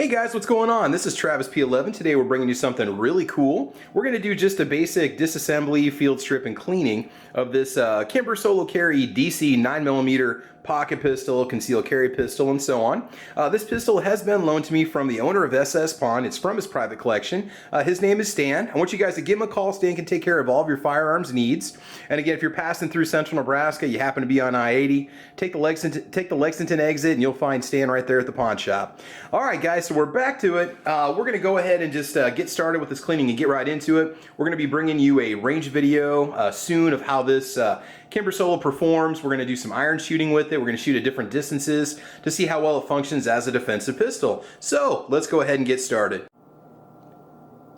Hey guys, what's going on? This is Travis P11. Today we're bringing you something really cool. We're going to do just a basic disassembly, field strip, and cleaning of this Kimber Solo Carry DC 9mm pocket pistol, concealed carry pistol, and so on. This pistol has been loaned to me from the owner of SS Pawn. It's from his private collection. His name is Stan. I want you guys to give him a call. Stan can take care of all of your firearms needs. And again, if you're passing through central Nebraska, you happen to be on I-80, take the Lexington exit and you'll find Stan right there at the pawn shop. All right guys, so we're back to it. We're going to go ahead and just get started with this cleaning and get right into it. We're going to be bringing you a range video soon of how this Kimber Solo performs. We're going to do some iron shooting with it. We're going to shoot at different distances to see how well it functions as a defensive pistol. So let's go ahead and get started.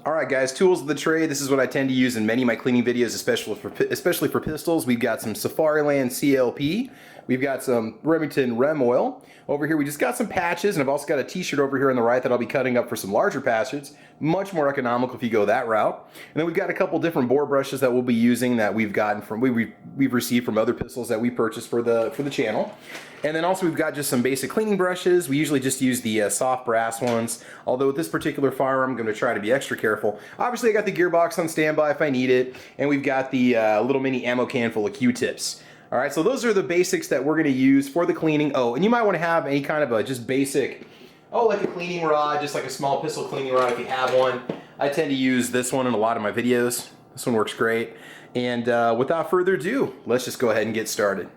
Alright guys, tools of the trade. This is what I tend to use in many of my cleaning videos, especially for pistols. We've got some Safariland CLP. We've got some Remington Rem Oil. Over here we just got some patches, and I've also got a t-shirt over here on the right that I'll be cutting up for some larger patches. Much more economical if you go that route. And then we've got a couple different bore brushes that we'll be using that we've gotten from we've received from other pistols that we purchased for the channel. And then also we've got just some basic cleaning brushes. We usually just use the soft brass ones, although with this particular firearm I'm going to try to be extra careful. Obviously I got the gearbox on standby if I need it, and we've got the little mini ammo can full of Q-tips. Alright, so those are the basics that we're going to use for the cleaning. Oh, and you might want to have any kind of a just basic, like a cleaning rod, just like a small pistol cleaning rod if you have one. I tend to use this one in a lot of my videos. This one works great. And without further ado, let's just go ahead and get started.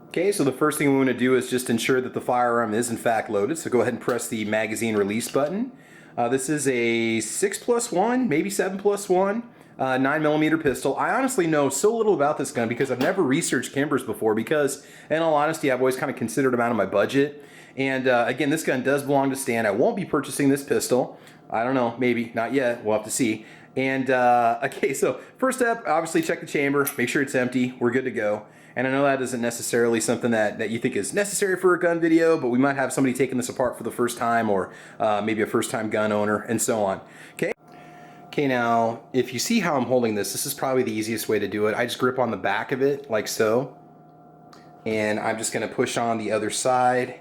Okay, so the first thing we want to do is just ensure that the firearm is in fact loaded. So go ahead and press the magazine release button. This is a 6+1, maybe 7+1. 9mm pistol. I honestly know so little about this gun because I've never researched Kimbers before, because in all honesty I've always kind of considered them out of my budget. And again, this gun does belong to Stan. I won't be purchasing this pistol. I don't know, maybe, not yet, we'll have to see. And okay, so first step, obviously check the chamber, make sure it's empty, we're good to go. And I know that isn't necessarily something that you think is necessary for a gun video, but we might have somebody taking this apart for the first time, or maybe a first time gun owner, and so on. Okay, now, if you see how I'm holding this, this is probably the easiest way to do it. I just grip on the back of it, like so. And I'm just going to push on the other side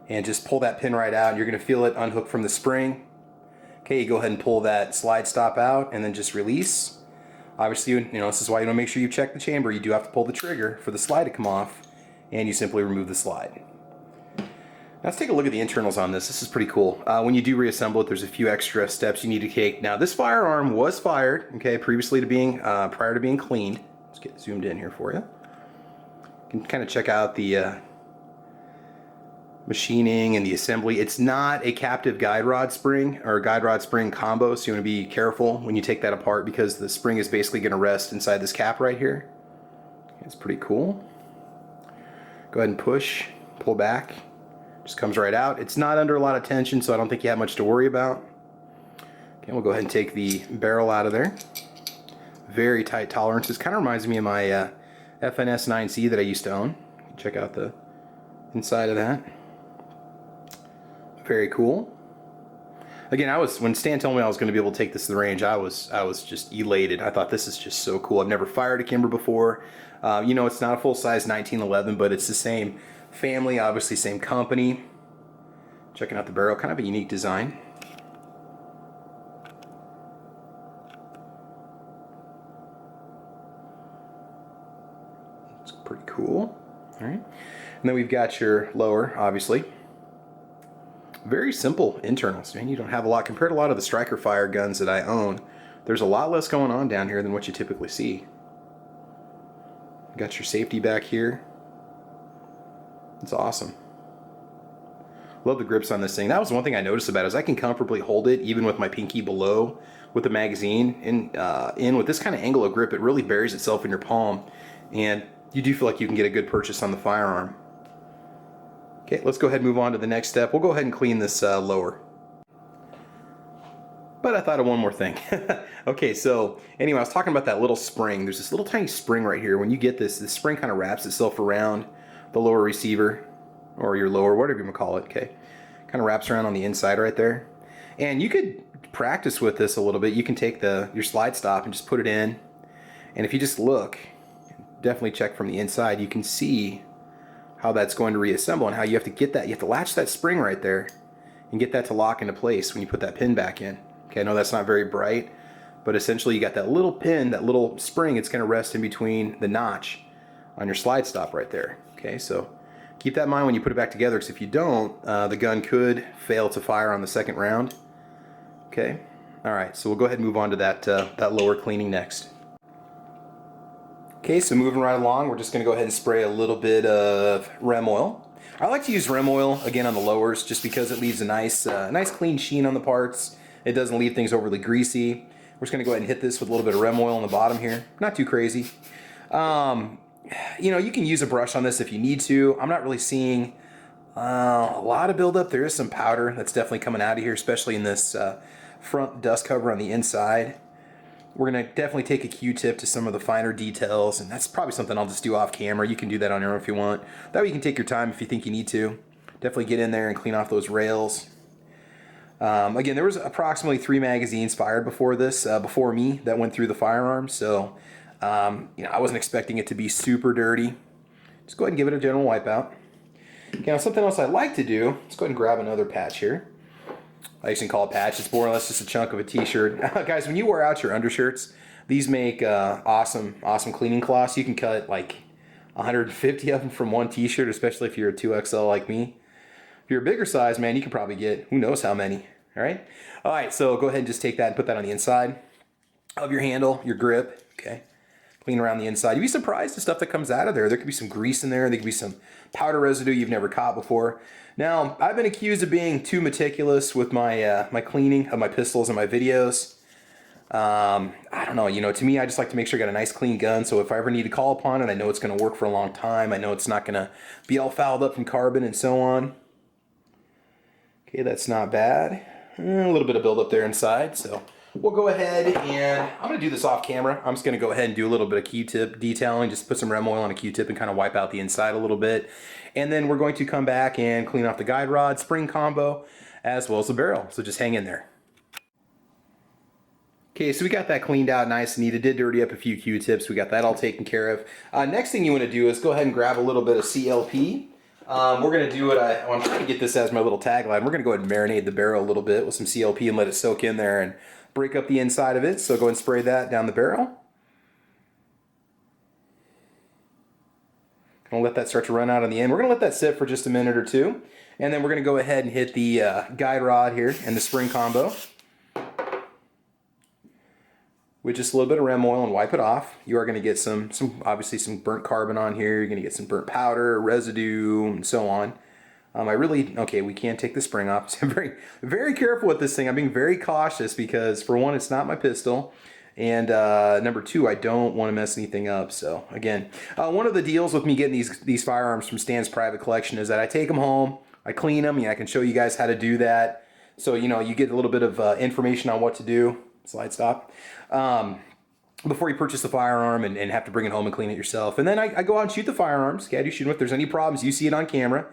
and just pull that pin right out. And you're going to feel it unhook from the spring. Okay, you go ahead and pull that slide stop out and then just release. Obviously, this is why you want to make sure you check the chamber. You do have to pull the trigger for the slide to come off, and you simply remove the slide. Now let's take a look at the internals on this. This is pretty cool. When you do reassemble it, there's a few extra steps you need to take. Now this firearm was fired, okay, previously to being, prior to being cleaned. Let's get zoomed in here for you. You can kind of check out the machining and the assembly. It's not a captive guide rod spring or guide rod spring combo, so you want to be careful when you take that apart, because the spring is basically going to rest inside this cap right here. It's pretty cool. Go ahead and push, pull back. Just comes right out. It's not under a lot of tension, so I don't think you have much to worry about. Okay, we'll go ahead and take the barrel out of there. Very tight tolerances. Kind of reminds me of my FNS 9C that I used to own. Check out the inside of that. Very cool. Again, when Stan told me I was going to be able to take this to the range, I was just elated. I thought this is just so cool. I've never fired a Kimber before. It's not a full-size 1911, but it's the same family, obviously same company. Checking out the barrel, kind of a unique design. It's pretty cool. All right, and then we've got your lower, obviously. Very simple internals, man. You don't have a lot compared to a lot of the striker fire guns that I own. There's a lot less going on down here than what you typically see. Got your safety back here. It's awesome. Love the grips on this thing. That was one thing I noticed about it, is I can comfortably hold it even with my pinky below with the magazine. In with this kind of angle of grip, it really buries itself in your palm, and you do feel like you can get a good purchase on the firearm. Okay, let's go ahead and move on to the next step. We'll go ahead and clean this lower. But I thought of one more thing. Okay, so anyway, I was talking about that little spring. There's this little tiny spring right here. When you get this spring kind of wraps itself around the lower receiver, or your lower, whatever you want to call it, okay? Kind of wraps around on the inside right there. And you could practice with this a little bit. You can take your slide stop and just put it in. And if you just look, definitely check from the inside, you can see how that's going to reassemble and how you have to get that, you have to latch that spring right there and get that to lock into place when you put that pin back in. Okay, I know that's not very bright, but essentially you got that little pin, that little spring, it's going to rest in between the notch on your slide stop right there. Okay, so keep that in mind when you put it back together, because if you don't, the gun could fail to fire on the second round. Okay, all right, so we'll go ahead and move on to that lower cleaning next. Okay, so moving right along, we're just going to go ahead and spray a little bit of rem oil. I like to use rem oil again on the lowers just because it leaves a nice clean sheen on the parts. It doesn't leave things overly greasy. We're just going to go ahead and hit this with a little bit of rem oil on the bottom here. Not too crazy. You know, you can use a brush on this if you need to. I'm not really seeing a lot of buildup. There is some powder that's definitely coming out of here, especially in this front dust cover on the inside. We're going to definitely take a Q-tip to some of the finer details, and that's probably something I'll just do off camera. You can do that on your own if you want. That way you can take your time if you think you need to. Definitely get in there and clean off those rails. Again, there was approximately 3 magazines fired before this, before me, that went through the firearm, so you know, I wasn't expecting it to be super dirty. Just go ahead and give it a general wipeout. Okay, now something else I like to do, let's go ahead and grab another patch here. I used to call it patch, it's more or less just a chunk of a t-shirt. Guys, when you wear out your undershirts, these make awesome cleaning cloths. You can cut like 150 of them from one t-shirt, especially if you're a 2XL like me. If you're a bigger size, man, you can probably get who knows how many. All right, so go ahead and just take that and put that on the inside of your handle, your grip. Okay, clean around the inside. You'd be surprised the stuff that comes out of there. There could be some grease in there. There could be some powder residue you've never caught before. Now, I've been accused of being too meticulous with my my cleaning of my pistols and my videos. I don't know, you know, to me, I just like to make sure I got a nice clean gun, so if I ever need to call upon it, I know it's going to work for a long time. I know it's not going to be all fouled up from carbon and so on. Okay, that's not bad. A little bit of buildup there inside, so we'll go ahead and I'm going to do this off camera. I'm just going to go ahead and do a little bit of Q-tip detailing, just put some rem oil on a Q-tip and kind of wipe out the inside a little bit. And then we're going to come back and clean off the guide rod, spring combo, as well as the barrel. So just hang in there. Okay, so we got that cleaned out nice and neat. It did dirty up a few Q-tips. We got that all taken care of. Next thing you want to do is go ahead and grab a little bit of CLP. We're going to do it, I'm trying to get this as my little tagline. We're going to go ahead and marinate the barrel a little bit with some CLP and let it soak in there and break up the inside of it. So go ahead and spray that down the barrel. Gonna let that start to run out on the end. We're gonna let that sit for just a minute or two, and then we're gonna go ahead and hit the guide rod here and the spring combo with just a little bit of rem oil and wipe it off. You are gonna get some obviously some burnt carbon on here. You're gonna get some burnt powder, residue, and so on. Okay, we can't take the spring off. So I'm very careful with this thing. I'm being very cautious because, for one, it's not my pistol. And number two, I don't want to mess anything up. So again, one of the deals with me getting these firearms from Stan's private collection is that I take them home, I clean them, I can show you guys how to do that. So, you know, you get a little bit of information on what to do. Slide stop. Before you purchase the firearm and have to bring it home and clean it yourself. And then I go out and shoot the firearms. Okay, I do shoot them. If there's any problems, you see it on camera.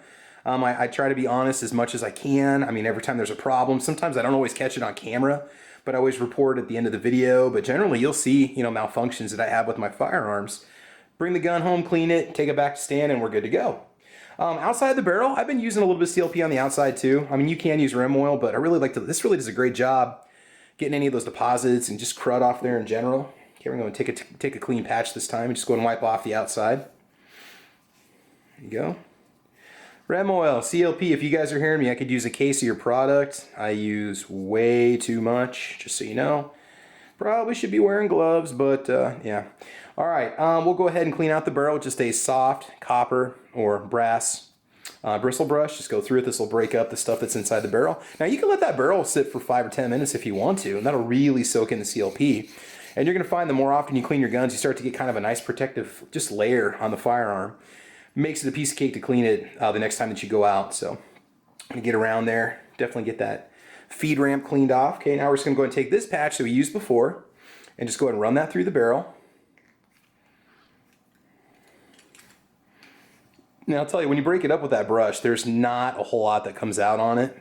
I try to be honest as much as I can. I mean, every time there's a problem, sometimes I don't always catch it on camera, but I always report at the end of the video. But generally, you'll see, you know, malfunctions that I have with my firearms. Bring the gun home, clean it, take it back to Stan, and we're good to go. Outside the barrel, I've been using a little bit of CLP on the outside too. I mean, you can use rem oil, but I really like to, this really does a great job getting any of those deposits and just crud off there in general. Okay, we're going to take a clean patch this time and just go and wipe off the outside. There you go. Rem oil, CLP, if you guys are hearing me, I could use a case of your product. I use way too much, just so you know. Probably should be wearing gloves, but yeah. All right, we'll go ahead and clean out the barrel with just a soft copper or brass bristle brush. Just go through it. This will break up the stuff that's inside the barrel. Now you can let that barrel sit for 5 or 10 minutes if you want to, and that'll really soak in the CLP. And you're gonna find the more often you clean your guns, you start to get kind of a nice protective just layer on the firearm. Makes it a piece of cake to clean it the next time that you go out. So I'm gonna get around there, definitely get that feed ramp cleaned off. Okay, now we're just gonna go ahead and take this patch that we used before and just go ahead and run that through the barrel. Now I'll tell you, when you break it up with that brush, there's not a whole lot that comes out on it.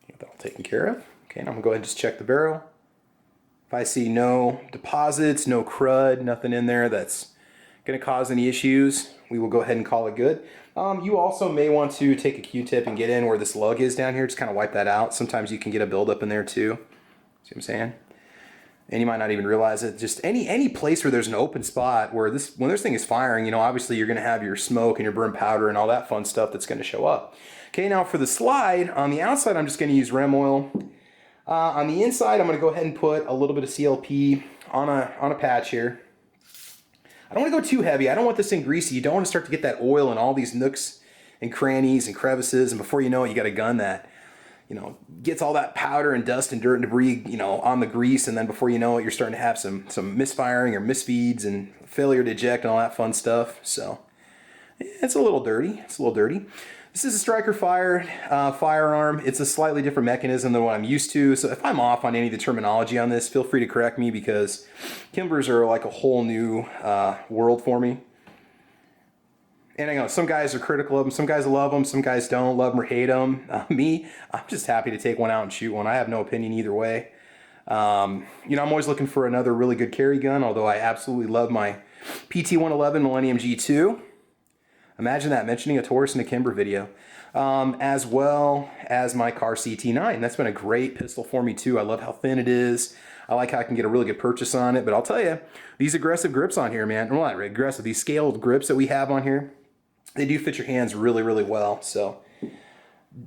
Get that all taken care of. Okay, now I'm gonna go ahead and just check the barrel. If I see no deposits, no crud, nothing in there that's going to cause any issues, we will go ahead and call it good. You also may want to take a Q-tip and get in where this lug is down here, just kind of wipe that out. Sometimes you can get a buildup in there too. See what I'm saying? And you might not even realize it. Just any place where there's an open spot where when this thing is firing, you know, obviously you're going to have your smoke and your burn powder and all that fun stuff that's going to show up. Okay, now for the slide, on the outside I'm just going to use rem oil. On the inside I'm going to go ahead and put a little bit of CLP on a patch here. I don't want to go too heavy. I don't want this thing greasy. You don't want to start to get that oil in all these nooks and crannies and crevices, and before you know it, you got a gun that, you know, gets all that powder and dust and dirt and debris, you know, on the grease, and then before you know it, you're starting to have some misfiring or misfeeds and failure to eject and all that fun stuff. So it's a little dirty. It's a little dirty. This is a striker firearm. It's a slightly different mechanism than what I'm used to. So if I'm off on any of the terminology on this, feel free to correct me, because Kimbers are like a whole new world for me. And I know some guys are critical of them, some guys love them, some guys don't love them or hate them. Me, I'm just happy to take one out and shoot one. I have no opinion either way. You know, I'm always looking for another really good carry gun, although I absolutely love my PT-111 Millennium G2. Imagine that, mentioning a Taurus in a Kimber video. As well as my Car CT9. That's been a great pistol for me too. I love how thin it is. I like how I can get a really good purchase on it. But I'll tell you, these aggressive grips on here, man, well, not aggressive, these scaled grips that we have on here, they do fit your hands really, really well. So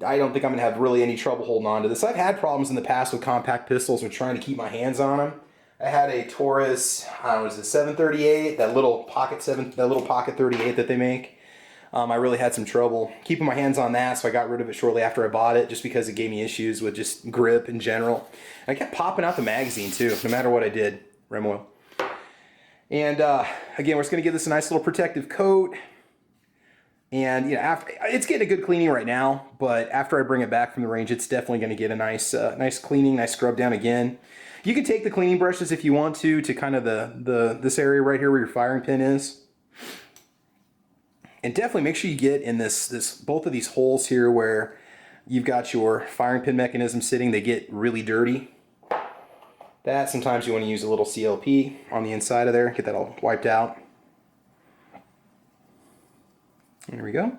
I don't think I'm going to have really any trouble holding on to this. I've had problems in the past with compact pistols with trying to keep my hands on them. I had a Taurus, I don't know, was it 738, that little pocket 38 that they make. I really had some trouble keeping my hands on that, so I got rid of it shortly after I bought it, just because it gave me issues with just grip in general. And I kept popping out the magazine too, no matter what I did. Rem oil. And again, we're just going to give this a nice little protective coat. And you know, after, it's getting a good cleaning right now, but after I bring it back from the range, it's definitely going to get a nice cleaning, nice scrub down again. You can take the cleaning brushes if you want to kind of this area right here where your firing pin is. And definitely make sure you get in both of these holes here where you've got your firing pin mechanism sitting. They get really dirty. That sometimes you want to use a little CLP on the inside of there, get that all wiped out. There we go.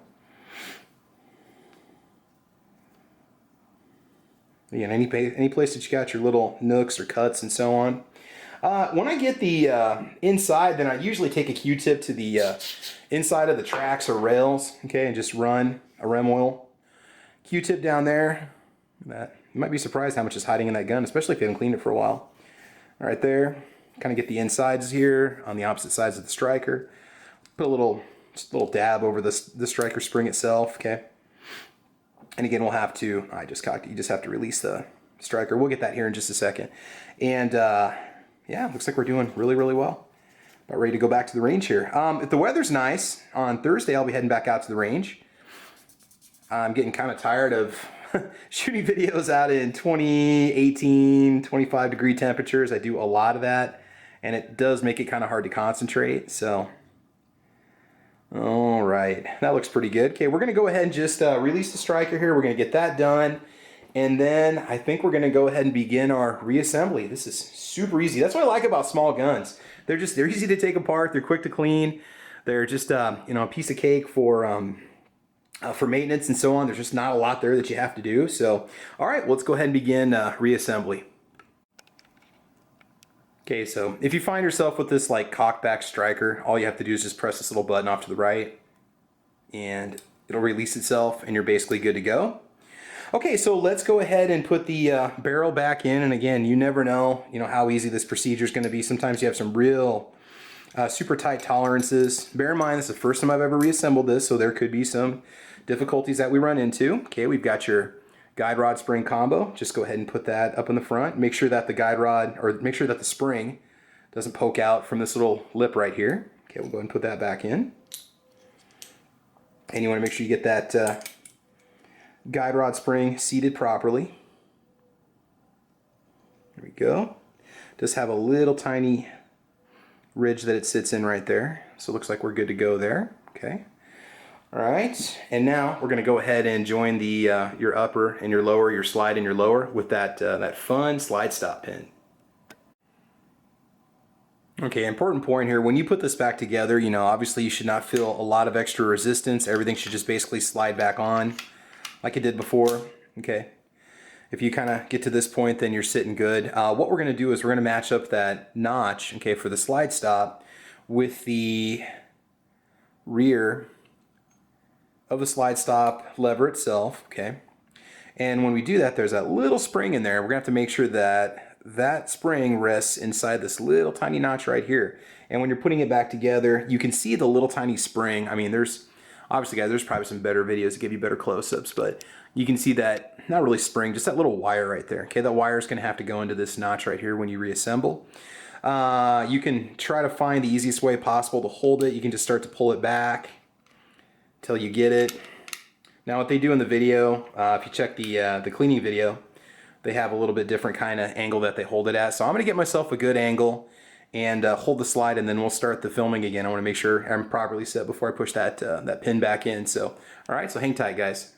Again, any place that you got your little nooks or cuts and so on. When I get the inside, then I usually take a Q-tip to the inside of the tracks or rails, okay, and just run a rem oil Q-tip down there. You might be surprised how much is hiding in that gun, especially if you haven't cleaned it for a while. All right there, kind of get the insides here on the opposite sides of the striker. Put just a little dab over the striker spring itself, okay. And again, we'll have to, I just cocked it, you just have to release the striker. We'll get that here in just a second. And yeah, looks like we're doing really, really well. About ready to go back to the range here. If the weather's nice, on Thursday I'll be heading back out to the range. I'm getting kind of tired of shooting videos out in 20, 18, 25 degree temperatures. I do a lot of that, and it does make it kind of hard to concentrate. So, all right, that looks pretty good. Okay, we're gonna go ahead and just release the striker here. We're gonna get that done. And then I think we're going to go ahead and begin our reassembly. This is super easy. That's what I like about small guns. They're easy to take apart. They're quick to clean. They're just you know, a piece of cake for maintenance and so on. There's just not a lot there that you have to do. So, all right, let's go ahead and begin reassembly. Okay, so if you find yourself with this like cockback striker, all you have to do is just press this little button off to the right, and it'll release itself, and you're basically good to go. Okay, so let's go ahead and put the barrel back in. And again, you never know, how easy this procedure is going to be. Sometimes you have some real super tight tolerances. Bear in mind, this is the first time I've ever reassembled this, so there could be some difficulties that we run into. Okay, we've got your guide rod spring combo. Just go ahead and put that up in the front. Make sure that the guide rod, or make sure that the spring doesn't poke out from this little lip right here. Okay, we'll go ahead and put that back in. And you want to make sure you get that guide rod spring seated properly. There we go. Just have a little tiny ridge that it sits in right there. So it looks like we're good to go there. Okay. All right. And now we're going to go ahead and join the your upper and your lower, your slide and your lower with that that fun slide stop pin. Okay, important point here. When you put this back together, you know, obviously you should not feel a lot of extra resistance. Everything should just basically slide back on like it did before. Okay. If you kind of get to this point, then you're sitting good. What we're going to do is we're going to match up that notch, okay, for the slide stop with the rear of the slide stop lever itself, okay? And when we do that, there's that little spring in there. We're going to have to make sure that that spring rests inside this little tiny notch right here. And when you're putting it back together, you can see the little tiny spring. I mean, there's obviously, guys, there's probably some better videos to give you better close-ups, but you can see that, not really spring, just that little wire right there. Okay, that wire is going to have to go into this notch right here when you reassemble. You can try to find the easiest way possible to hold it. You can just start to pull it back until you get it. Now, what they do in the video, if you check the cleaning video, they have a little bit different kind of angle that they hold it at. So I'm going to get myself a good angle and hold the slide, and then we'll start the filming again. I want to make sure I'm properly set before I push that that pin back in. So, all right, so hang tight, guys.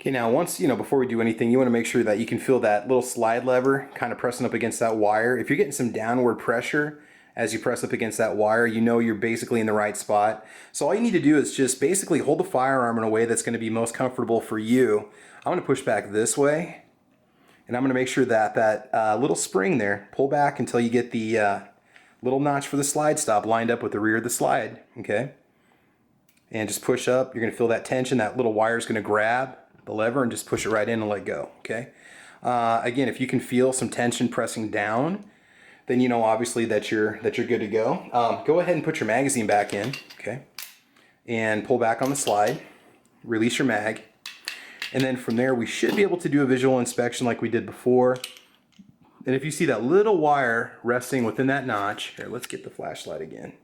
Okay, now once, you know, before we do anything, you want to make sure that you can feel that little slide lever kind of pressing up against that wire. If you're getting some downward pressure as you press up against that wire, you know you're basically in the right spot. So all you need to do is just basically hold the firearm in a way that's going to be most comfortable for you. I'm going to push back this way, and I'm going to make sure that that little spring there, pull back until you get the little notch for the slide stop lined up with the rear of the slide, okay? And just push up. You're going to feel that tension. That little wire is going to grab the lever and just push it right in and let go, okay? Again, if you can feel some tension pressing down, then you know obviously that you're good to go. Go ahead and put your magazine back in, okay? And pull back on the slide. Release your mag. And then from there, we should be able to do a visual inspection like we did before. And if you see that little wire resting within that notch, here, let's get the flashlight again.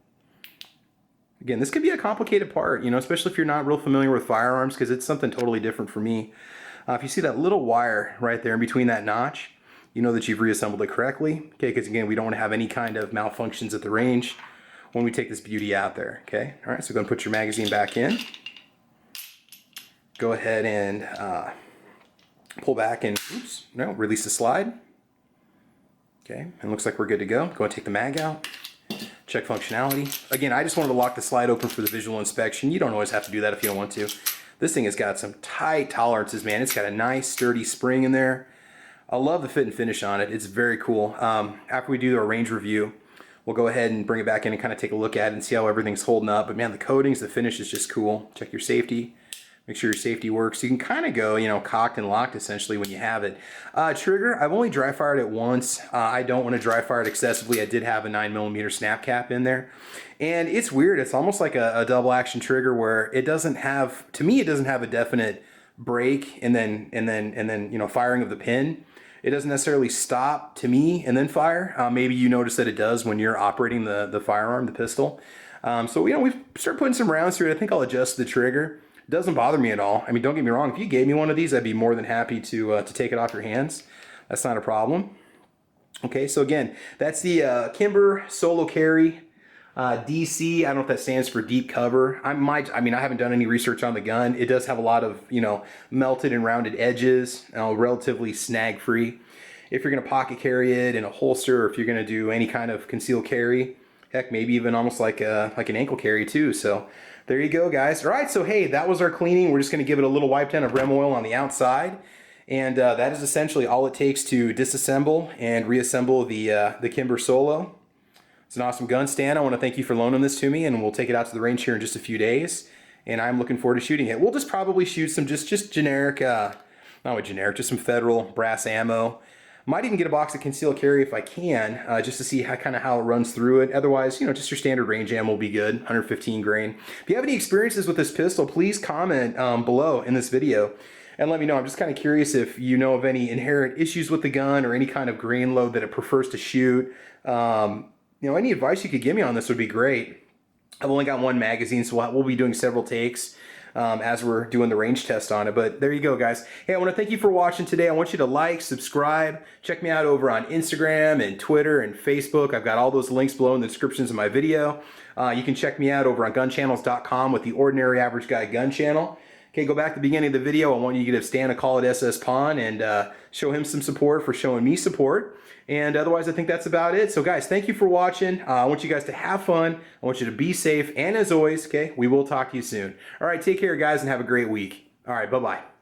Again, this could be a complicated part, you know, especially if you're not real familiar with firearms, because it's something totally different for me. If you see that little wire right there in between that notch, you know that you've reassembled it correctly, okay? Because again, we don't want to have any kind of malfunctions at the range when we take this beauty out there, okay? All right, so go and put your magazine back in. Go ahead and pull back and, oops, no, release the slide. Okay, and looks like we're good to go. Go and take the mag out. Check functionality. Again, I just wanted to lock the slide open for the visual inspection. You don't always have to do that if you don't want to. This thing has got some tight tolerances, man. It's got a nice sturdy spring in there. I love the fit and finish on it. It's very cool. After we do our range review, we'll go ahead and bring it back in and kind of take a look at it and see how everything's holding up. But man, the coatings, the finish is just cool. Check your safety. Make sure your safety works. You can kind of go, you know, cocked and locked essentially when you have it. Trigger, I've only dry fired it once. I don't want to dry fire it excessively. I did have a 9mm snap cap in there. And it's weird. It's almost like a double action trigger where it doesn't have, to me, it doesn't have a definite break and then you know, firing of the pin. It doesn't necessarily stop to me and then fire. Maybe you notice that it does when you're operating the firearm, the pistol. So, you know, we've started putting some rounds through it. I think I'll adjust the trigger. Doesn't bother me at all. I mean, don't get me wrong. If you gave me one of these, I'd be more than happy to take it off your hands. That's not a problem. Okay, so again, that's the Kimber Solo Carry DC. I don't know if that stands for deep cover. I mean, I haven't done any research on the gun. It does have a lot of, you know, melted and rounded edges, relatively snag free. If you're going to pocket carry it in a holster, or if you're going to do any kind of concealed carry, heck, maybe even almost like an ankle carry too. So there you go, guys. All right, so hey, that was our cleaning. We're just going to give it a little wipe down of Rem oil on the outside. And that is essentially all it takes to disassemble and reassemble the Kimber Solo. It's an awesome gun, Stan. I want to thank you for loaning this to me, and we'll take it out to the range here in just a few days. And I'm looking forward to shooting it. We'll just probably shoot some just generic, not generic, just some Federal brass ammo. Might even get a box of concealed carry if I can, just to see how it runs through it. Otherwise, you know, just your standard range ammo will be good, 115 grain. If you have any experiences with this pistol, please comment below in this video and let me know. I'm just kind of curious if you know of any inherent issues with the gun or any kind of grain load that it prefers to shoot. You know, any advice you could give me on this would be great. I've only got one magazine, so we'll be doing several takes as we're doing the range test on it. But there you go, guys. Hey, I want to thank you for watching today. I want you to like, subscribe, check me out over on Instagram and Twitter and Facebook. I've got all those links below in the descriptions of my video. You can check me out over on gunchannels.com with the Ordinary Average Guy Gun Channel. Okay, go back to the beginning of the video. I want you to give Stan a call at SS Pawn and show him some support for showing me support. And otherwise, I think that's about it. So guys, thank you for watching. I want you guys to have fun. I want you to be safe. And as always, okay, we will talk to you soon. All right, take care, guys, and have a great week. All right, bye-bye.